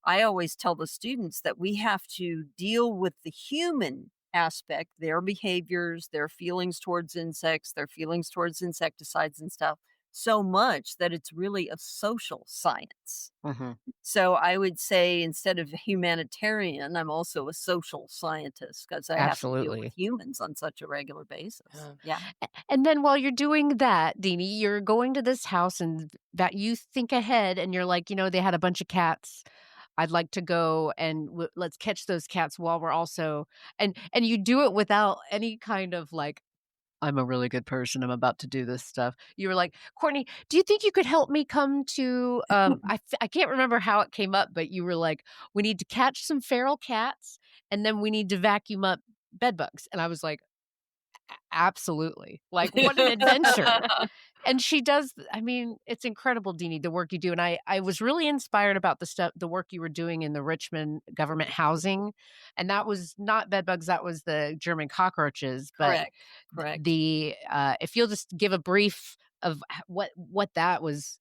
I always tell the students that we have to deal with the human aspect, their behaviors, their feelings towards insects, their feelings towards insecticides and stuff, so much that it's really a social science. Mhm. So I would say instead of a humanitarian, I'm also a social scientist because I have to deal with Absolutely. humans on such a regular basis. Yeah. And then while you're doing that, Deanie, you're going to this house and that you think ahead and you're like, they had a bunch of cats. I'd like to go and let's catch those cats while we're also and you do it without any kind of like I'm a really good person. I'm about to do this stuff. You were like, Courtney, do you think you could help me come to? I can't remember how it came up, but you were like, we need to catch some feral cats, and then we need to vacuum up bed bugs. And I was like, absolutely. Like, what an adventure. And she does I mean, it's incredible, Deanie, the work you do, and I was really inspired about the work you were doing in the Richmond government housing, and that was not bed bugs, that was the German cockroaches, but Correct. Correct. if you'll just give a brief of what that was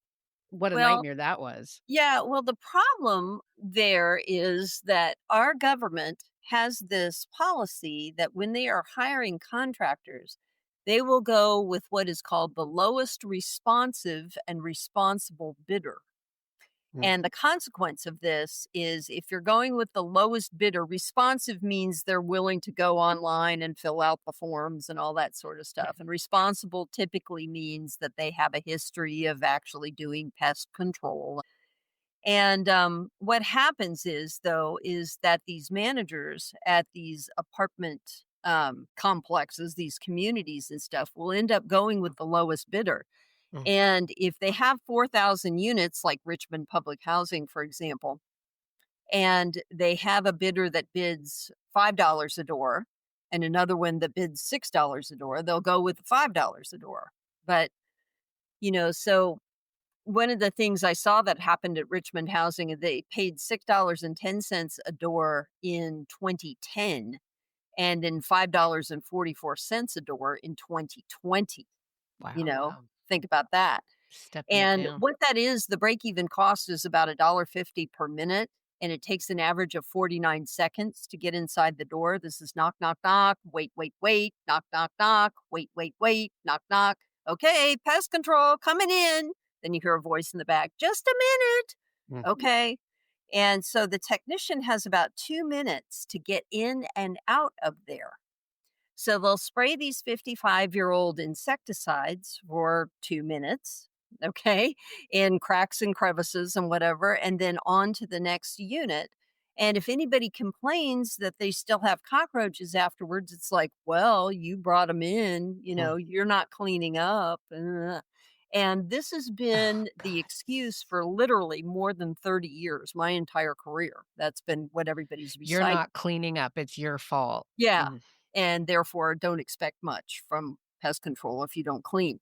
what a Well, nightmare that was. yeah, well, the problem there is that our government has this policy that when they are hiring contractors, they will go with what is called the lowest responsive and responsible bidder. Mm. And the consequence of this is if you're going with the lowest bidder, responsive means they're willing to go online and fill out the forms and all that sort of stuff. And responsible typically means that they have a history of actually doing pest control. And what happens is, though, is that these managers at these apartment complexes, these communities and stuff, will end up going with the lowest bidder. Mm. And if they have 4,000 units, like Richmond Public Housing, for example, and they have a bidder that bids $5 a door and another one that bids $6 a door, they'll go with $5 a door. But, so one of the things I saw that happened at Richmond Housing, they paid $6.10 a door in 2010 and then $5.44 a door in 2020. You Wow. know, think about that. Stepping it And down. what that is, the break even cost is about $1.50 per minute, and it takes an average of 49 seconds to get inside the door. This is knock, knock, knock, wait, wait, wait, knock, knock, knock, wait, wait, wait, knock, knock. Okay, pest control coming in. Then you hear a voice in the back, just a minute. Mm. Okay. And so the technician has about 2 minutes to get in and out of there. So they'll spray these 55-year-old insecticides for 2 minutes, okay, in cracks and crevices and whatever, and then on to the next unit. And if anybody complains that they still have cockroaches afterwards, it's like, well, you brought them in, Mm. you're not cleaning up. And this has Oh, been the God. excuse for literally more than 30 years, my entire career. That's been what everybody's You're reciting. not cleaning up. It's your fault. Yeah, Mm. and therefore don't expect much from pest control if you don't clean.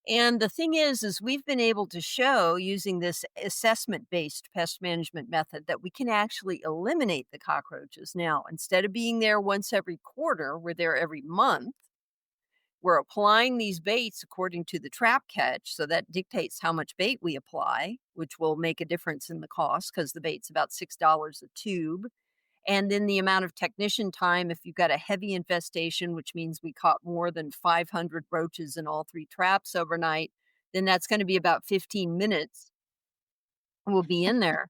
And the thing is we've been able to show using this assessment-based pest management method that we can actually eliminate the cockroaches. Now, instead of being there once every quarter, we're there every month. We're applying these baits according to the trap catch, so that dictates how much bait we apply, which will make a difference in the cost because the bait's about $6 a tube. And then the amount of technician time, if you've got a heavy infestation, which means we caught more than 500 roaches in all three traps overnight, then that's going to be about 15 minutes we'll be in there.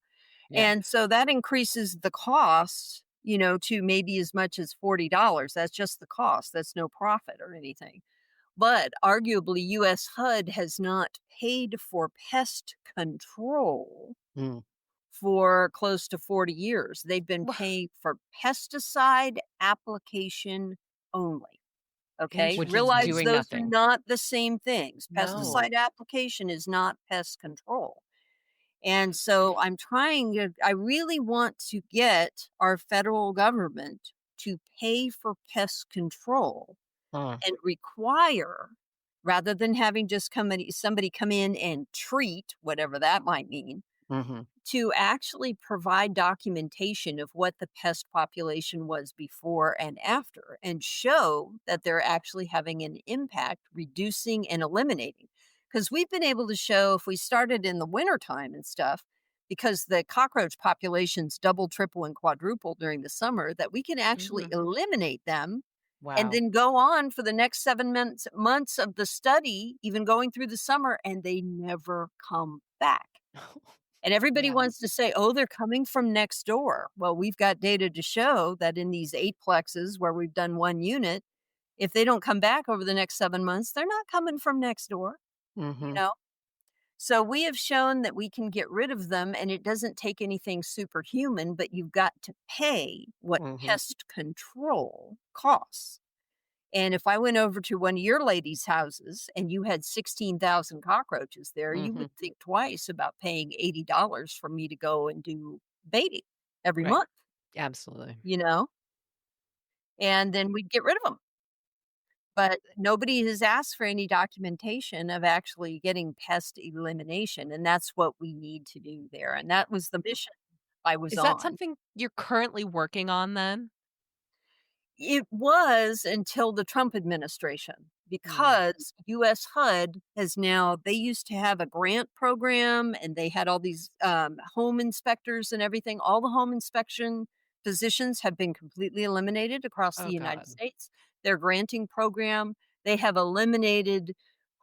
Yeah. And so that increases the cost, to maybe as much as $40. That's just the cost. That's no profit or anything. But arguably, US HUD has not paid for pest control Mm. for close to 40 years. They've been paying for pesticide application only. Okay. Which is Realize doing those are nothing. not the same things. No. Pesticide application is not pest control. And so I really want to get our federal government to pay for pest control Mm. and require, rather than having just somebody come in and treat, whatever that might mean, Mhm. to actually provide documentation of what the pest population was before and after and show that they're actually having an impact, reducing and eliminating. Because we've been able to show if we started in the wintertime and stuff, because the cockroach populations double, triple, and quadruple during the summer, that we can actually Mhm. eliminate them and Wow. then go on for the next 7 months of the study, even going through the summer, and they never come back. And everybody Yeah. wants to say, "Oh, they're coming from next door." Well, we've got data to show that in these 8 plexes where we've done 1 unit, if they don't come back over the next 7 months, they're not coming from next door, you Mhm. know? So we have shown that we can get rid of them, and it doesn't take anything superhuman, but you've got to pay what Mhm. pest control costs. And if I went over to one of your ladies' houses and you had 16,000 cockroaches there, you Mhm. would think twice about paying $80 for me to go and do baiting every Right. month, Absolutely. you know? And then we'd get rid of them. But nobody has asked for any documentation of actually getting pest elimination. And that's what we need to do there. And that was the mission I was Is that on. something you're currently working on then? It was until the Trump administration, Mm. because US HUD has now, they used to have a grant program and they had all these home inspectors and everything. All the home inspection positions have been completely eliminated across the Oh United god. States. Their granting program, they have eliminated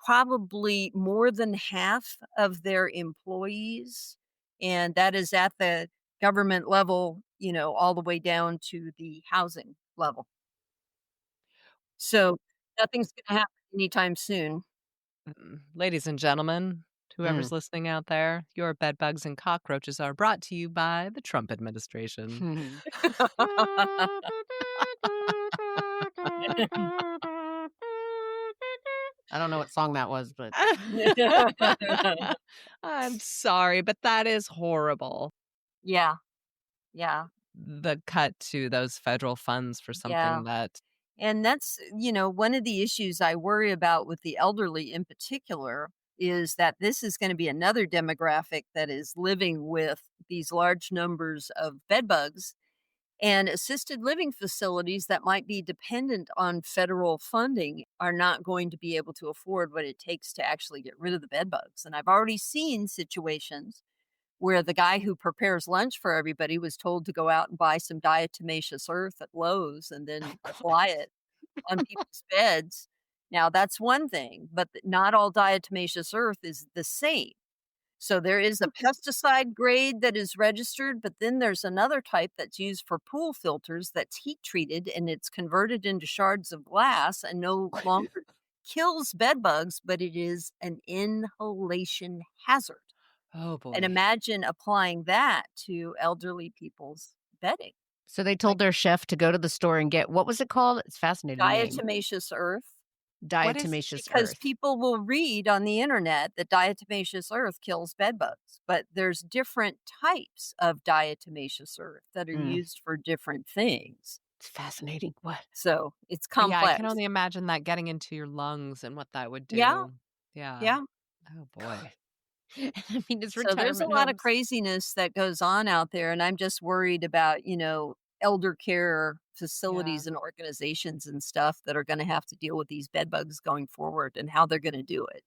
probably more than half of their employees. And that is at the government level, all the way down to the housing level. So nothing's going to happen anytime soon. Ladies and gentlemen, Mm. whoever's listening out there, your bed bugs and cockroaches are brought to you by the Trump administration. I don't know what song that was, but I'm sorry, but that is horrible. Yeah, yeah, The cut to those federal funds for yeah. something that And that's, one of the issues I worry about with the elderly in particular is that this is going to be another demographic that is living with these large numbers of bed bugs, and assisted living facilities that might be dependent on federal funding are not going to be able to afford what it takes to actually get rid of the bed bugs. And I've already seen situations where the guy who prepares lunch for everybody was told to go out and buy some diatomaceous earth at Lowe's and then apply it on people's beds. Now, that's one thing, but not all diatomaceous earth is the same. So there is a pesticide grade that is registered, but then there's another type that's used for pool filters that's heat treated and it's converted into shards of glass and no longer kills bed bugs, but it is an inhalation hazard. oh And boy. imagine applying that to elderly people's bedding. so they told their chef to go to the store and get what was it called? It's a fascinating name. Diatomaceous earth. What is Diatomaceous Because earth. people will read on the internet that diatomaceous earth kills bed bugs, but there's different types of diatomaceous earth that are Mm, used for different things. it's fascinating. What? So it's Yeah, I can complex. only imagine that getting into your lungs and what that would Yeah, do. Yeah. yeah. Oh boy. I mean, it's So there's a retirement lot of homes. craziness that goes on out there, and I'm just worried about, elder care Yeah. facilities and organizations and stuff that are going to have to deal with these bed bugs going forward and how they're going to do it.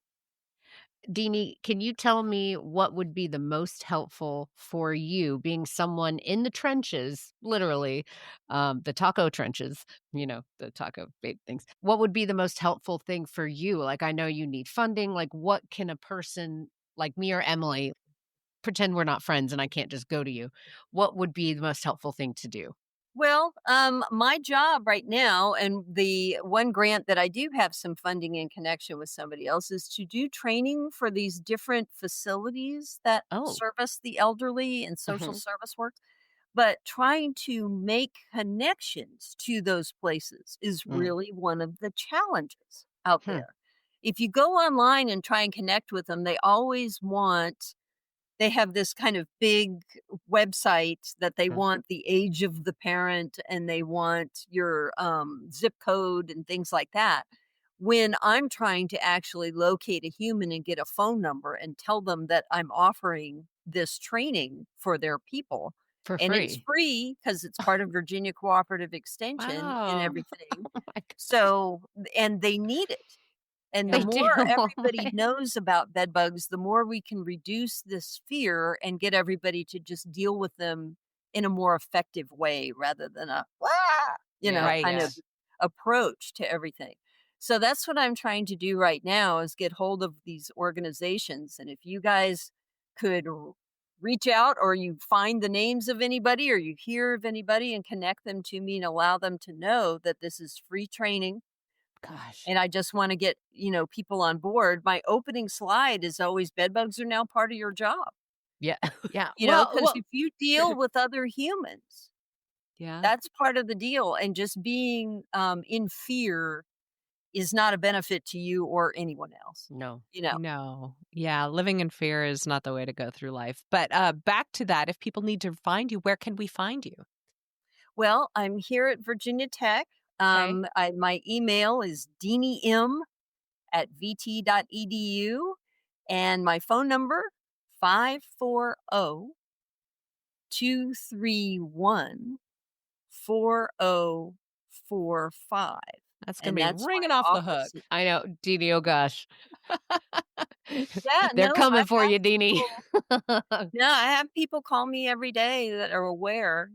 Deanie, can you tell me what would be the most helpful for you, being someone in the trenches, literally, the taco trenches, the taco bait things? What would be the most helpful thing for you? Like, I know you need funding. Like, what can a person like me or Emily pretend we're not friends and I can't just go to you? What would be the most helpful thing to do? Well, my job right now, and the one grant that I do have some funding in connection with somebody else, is to do training for these different facilities that Oh, service the elderly and social mhm, service work. But trying to make connections to those places is mm, really one of the challenges out hmm, there. If you go online and try and connect with them, they have this kind of big website that they mm, want the age of the parent and they want your zip code and things like that. When I'm trying to actually locate a human and get a phone number and tell them that I'm offering this training for their people, for and it's free. free because it's part of Virginia Cooperative Extension and Wow. everything. Oh my gosh. So, and they need it. And the They Yeah. do. more everybody Right? knows about bed bugs, the more we can reduce this fear and get everybody to just deal with them in a more effective way rather than a "Wah!" Right. kind of Yes. approach to everything. So that's what I'm trying to do right now is get hold of these organizations. And if you guys could reach out or you find the names of anybody or you hear of anybody and connect them to me and allow them to know that this is free training Gosh. and I just wanna get, people on board. My opening slide is always bedbugs are now part of your job, Yeah. Yeah. because if you deal with other humans, Yeah. that's part of the deal, and just being, in fear is not a benefit to you or anyone else, No. you know? No. Yeah, living in fear is not the way to go through life. But back to that, if people need to find you, where can we find you? Well, I'm here at Virginia Tech. Okay. My email is diniM@vt.edu, and my phone number, 540-231 4045, That's going to and be that's my ringing off the hook. office. I know, Dini, oh gosh. Yeah, They're no, coming for you, Dini. I have people call me every day that are aware,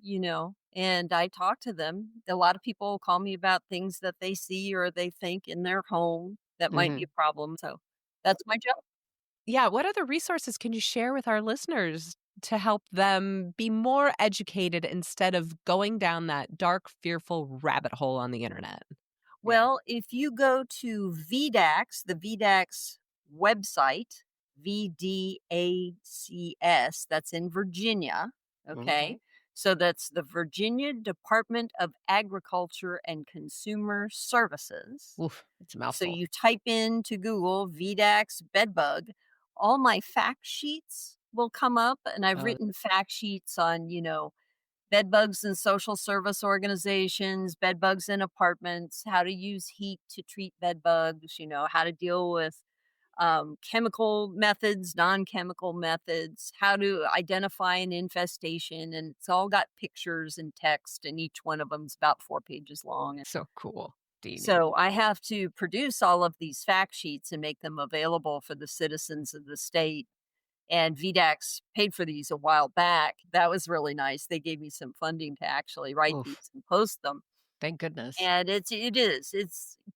and I talk to them. A lot of people call me about things that they see or they think in their home that might be Mhm. a problem, so that's my job. Yeah, what other resources can you share with our listeners? to help them be more educated instead of going down that dark, fearful rabbit hole on the internet? Well, if you go to VDAX, the VDAX website, VDACS, that's in Virginia. Okay. Okay. So that's the Virginia Department of Agriculture and Consumer Services. Oof, it's a So mouthful. you type into Google VDAX bedbug, all my fact sheets will come up, and I've Oh. written fact sheets on, bed bugs in social service organizations, bed bugs in apartments, how to use heat to treat bed bugs, how to deal with chemical methods, non-chemical methods, how to identify an infestation. And it's all got pictures and text, and each one of them is about 4 pages long. So cool, Dini. So I have to produce all of these fact sheets and make them available for the citizens of the state. And VDAX paid for these a while back. That was really nice. They gave me some funding to actually write Oof. these and post them. Thank goodness. And it's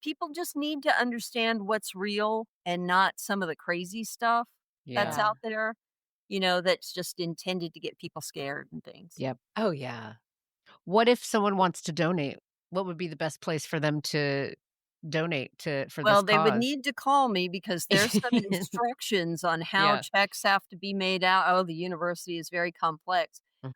people just need to understand what's real and not some of the crazy stuff that's Yeah. out there, that's just intended to get people scared and things. Yep. Oh, yeah. What if someone wants to donate? What would be the best place for them to donate for Well, this they would cause? need to call me because there's some instructions on how Yeah. checks have to be made out. Oh, the university is very complex. Mm.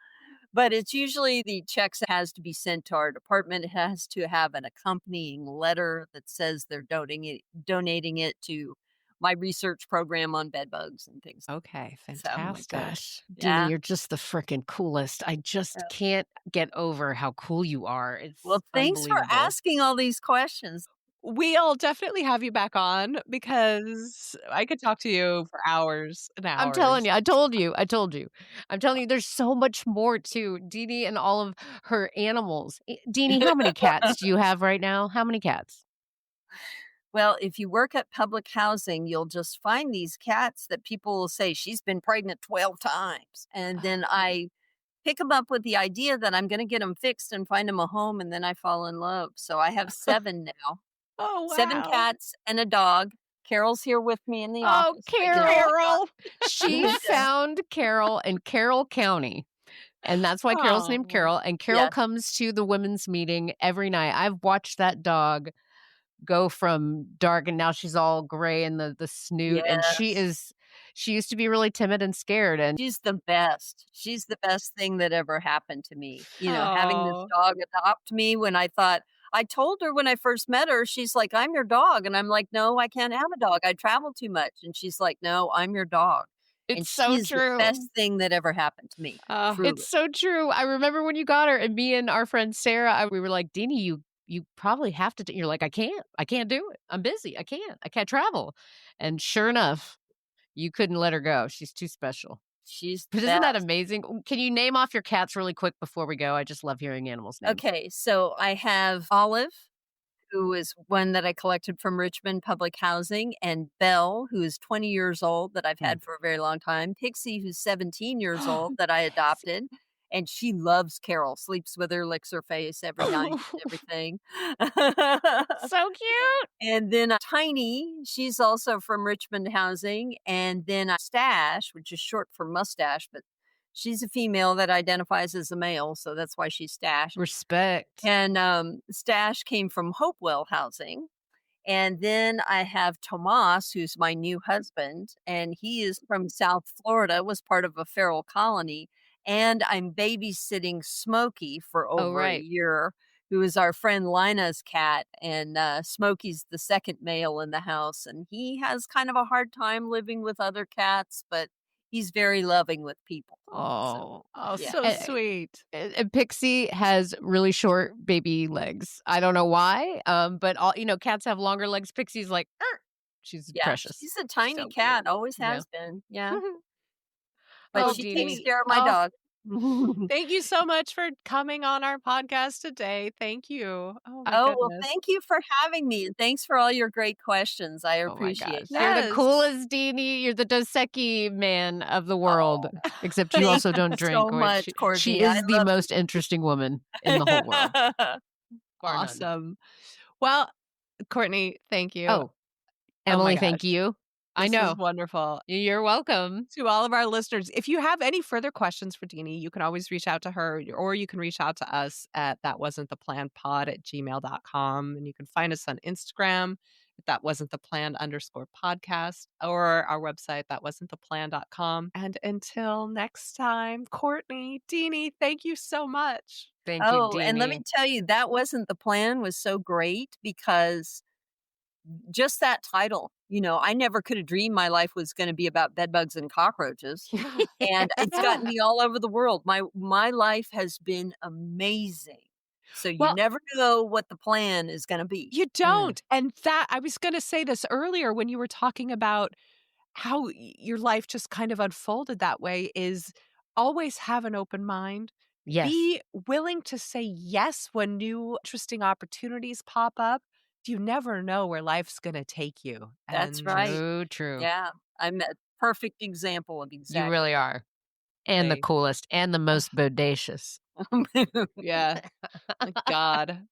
But it's usually the checks has to be sent to our department. It has to have an accompanying letter that says they're donating it to my research program on bed bugs and things. Okay, Oh my fantastic. gosh. Yeah. Dini, you're just the freaking coolest. I just Yeah. can't get over how cool you are. It's Well, thanks for unbelievable. asking all these questions. We'll definitely have you back on because I could talk to you for hours and hours. I'm telling you, I told you. I'm telling you, there's so much more to Dini and all of her animals. Dini, how many cats do you have right now? How many cats? Well, if you work at public housing, you'll just find these cats that people will say, she's been pregnant 12 times. And then I pick them up with the idea that I'm going to get them fixed and find them a home. And then I fall in love. So I have 7 now. Oh, wow. 7 cats and a dog. Carol's here with me in the Oh, office. right now. Carol. She found Carol in Carroll County. And that's why Carol's named Oh. Carol. And Carol Yes. comes to the women's meeting every night. I've watched that dog go from dark, and now she's all gray in the snoot. And she used to be really timid and scared. And She's the best. She's the best thing that ever happened to me. Having this Oh. dog adopt me when I told her when I first met her, she's like, I'm your dog. And I'm like, no, I can't have a dog. I travel too much. And she's like, no, I'm your dog. And it's so she's true. the best thing that ever happened to me. Truly. It's so true. I remember when you got her, and me and our friend Sarah, we were like, Dini, you probably have to. You're like, I can't do it. I'm busy. I can't travel. And sure enough, you couldn't let her go. She's too special. She's But the isn't that best. amazing? Can you name off your cats really quick before we go? I just love hearing animals' names. Okay, so I have Olive, who is one that I collected from Richmond Public Housing, and Belle, who is 20 years old that I've had for a very long time, Pixie, who's 17 years old that I adopted, and she loves Carol, sleeps with her, licks her face every night and everything. So cute. And then Tiny, she's also from Richmond Housing, and then Stash, which is short for mustache, but she's a female that identifies as a male, so that's why she's Stash. Respect. And Stash came from Hopewell Housing. And then I have Tomas, who's my new husband, and he is from South Florida, was part of a feral colony. And I'm babysitting Smokey for over a right. year, who is our friend Lina's cat. And Smokey's the second male in the house. And he has kind of a hard time living with other cats, but he's very loving with people. Oh, yeah. So sweet. And Pixie has really short baby legs. I don't know why, but all cats have longer legs. Pixie's like, she's precious. She's a tiny So cat, cute. always has been. Yeah. But Oh, she Dini. takes care of my dog. Thank you so much for coming on our podcast today. Thank you. Oh, my Well, goodness. thank you for having me. And thanks for all your great questions. I Oh my appreciate gosh. that. You're the Yes. coolest, Dini. You're the Dos Equis man of the world. Except you Thank also don't you drink. so which much, she Courtney. is I the love most interesting woman in the whole world. Bar none. Awesome. Well, Courtney, thank you. Oh, my Emily, thank gosh. you. I This know. was wonderful. You're welcome. To all of our listeners, if you have any further questions for Dini, you can always reach out to her, or you can reach out to us at thatwasn'ttheplanpod@gmail.com. And you can find us on Instagram at thatwasn'ttheplan_podcast, or our website, thatwasn'ttheplan.com. And until next time, Courtney, Dini, thank you so much. Thank you, Oh, Dini. and let me tell you, That Wasn't the Plan was so great because just that title, I never could have dreamed my life was going to be about bedbugs and cockroaches. And it's gotten me all over the world. My life has been amazing. So you Well- never know what the plan is going to be. You don't. And that, I was going to say this earlier when you were talking about how your life just kind of unfolded that way, is always have an open mind. Yes. Be willing to say yes when new interesting opportunities pop up. You never know where life's going to take you. That's And right. True, true. Yeah, I'm a perfect example of exactly. You really are. And the They- coolest and the most bodacious. Yeah. My God.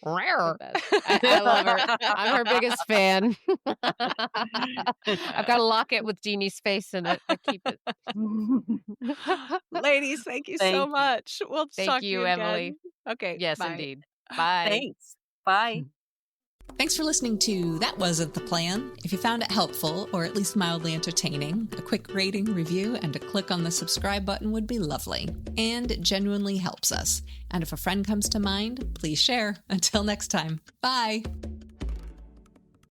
Rare. The best. I love her. I'm her biggest fan. I've got a locket with Dini's face in it. I keep it. Ladies, thank you Thank so you. much. We'll Thank talk to you, you again. Emily. Okay. Yes, bye. indeed. Bye. Thanks. Bye. Thanks for listening to That Wasn't the Plan. If you found it helpful, or at least mildly entertaining, a quick rating, review, and a click on the subscribe button would be lovely. And it genuinely helps us. And if a friend comes to mind, please share. Until next time, bye!